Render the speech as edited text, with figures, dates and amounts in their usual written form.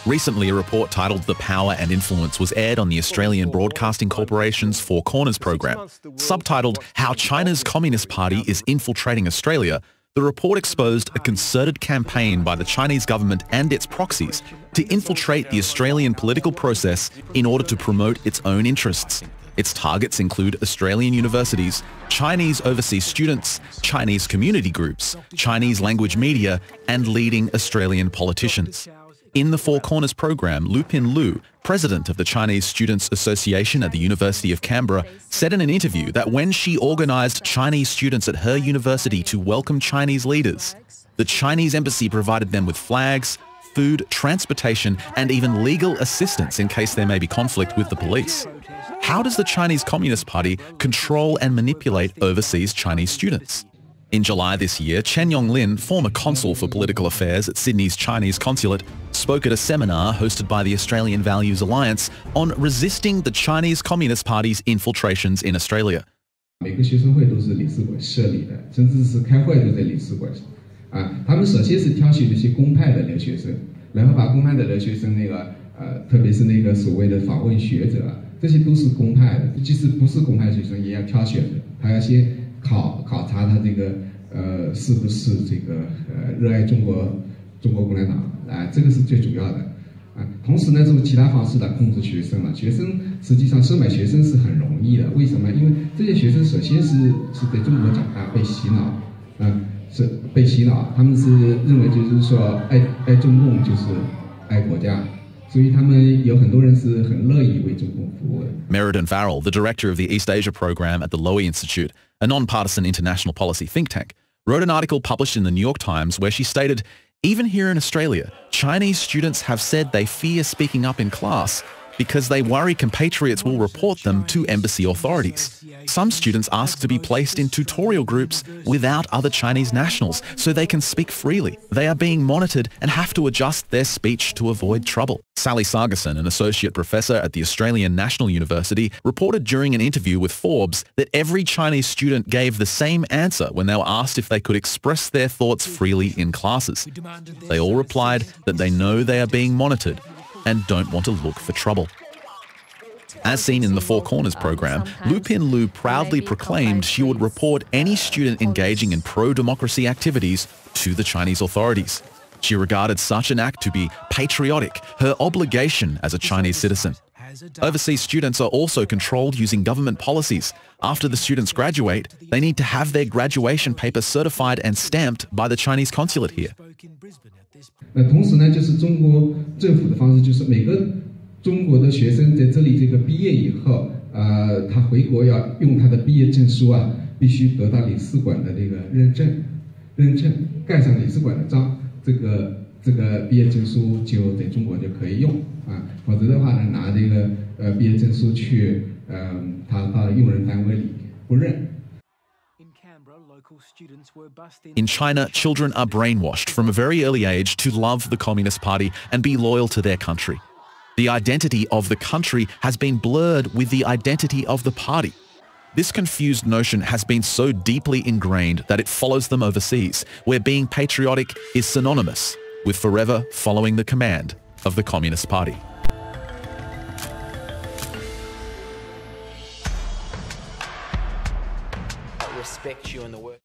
Recently, a report titled The Power and Influence was aired on the Australian Broadcasting Corporation's Four Corners program. Subtitled How China's Communist Party is Infiltrating Australia, the report exposed a concerted campaign by the Chinese government and its proxies to infiltrate the Australian political process in order to promote its own interests. Its targets include Australian universities, Chinese overseas students, Chinese community groups, Chinese language media, and leading Australian politicians. In the Four Corners program, Lupin Lu, president of the Chinese Students Association at the University of Canberra, said in an interview that when she organised Chinese students at her university to welcome Chinese leaders, the Chinese embassy provided them with flags, food, transportation, and even legal assistance in case there may be conflict with the police. How does the Chinese Communist Party control and manipulate overseas Chinese students? In July this year, Chen Yonglin, former consul for political affairs at Sydney's Chinese consulate, spoke at a seminar hosted by the Australian Values Alliance on resisting the Chinese Communist Party's infiltrations in Australia. 每个学生会都是理事会设立的，甚至是开会都在理事会。他们首先是挑选那些公派的留学生，然后把公派的留学生特别是那个所谓的访问学者，这些都是公派的，即使不是公派学生也要挑选的，他要先考察他这个是不是这个热爱中国共产党这个是最主要的同时呢，从其他方式来控制学生了。学生实际上收买学生是很容易的，为什么？因为这些学生首先是在中国长大，被洗脑是被洗脑，他们是认为就是说爱中共就是爱国家。所以他们有很多人是很乐意为中共服务的。Meriden Farrell, the director of the East Asia program at the Lowy Institute, a non-partisan international policy think tank, wrote an article published in the New York Times where she stated, even here in Australia, Chinese students have said they fear speaking up in class because they worry compatriots will report them to embassy authorities. Some students ask to be placed in tutorial groups without other Chinese nationals so they can speak freely. They are being monitored and have to adjust their speech to avoid trouble. Sally Sargerson, an associate professor at the Australian National University, reported during an interview with Forbes that every Chinese student gave the same answer when they were asked if they could express their thoughts freely in classes. They all replied that they know they are being monitored and don't want to look for trouble. As seen in the Four Corners program, Lupin Lu proudly proclaimed she would report any student engaging in pro-democracy activities to the Chinese authorities. She regarded such an act to be patriotic, her obligation as a Chinese citizen. Overseas students are also controlled using government policies. After the students graduate, they need to have their graduation paper certified and stamped by the Chinese consulate here. 同时呢，就是中国政府的方式，就是每个中国的学生在这里毕业以后，他回国要用他的毕业证书必须得到领事馆的认证，盖上领事馆的章，这个毕业证书就在中国就可以用否则的话呢，拿毕业证书去他到用人单位里不认。In China, children are brainwashed from a very early age to love the Communist Party and be loyal to their country. The identity of the country has been blurred with the identity of the party. This confused notion has been so deeply ingrained that it follows them overseas, where being patriotic is synonymous with forever following the command of the Communist Party. Respect you in the work.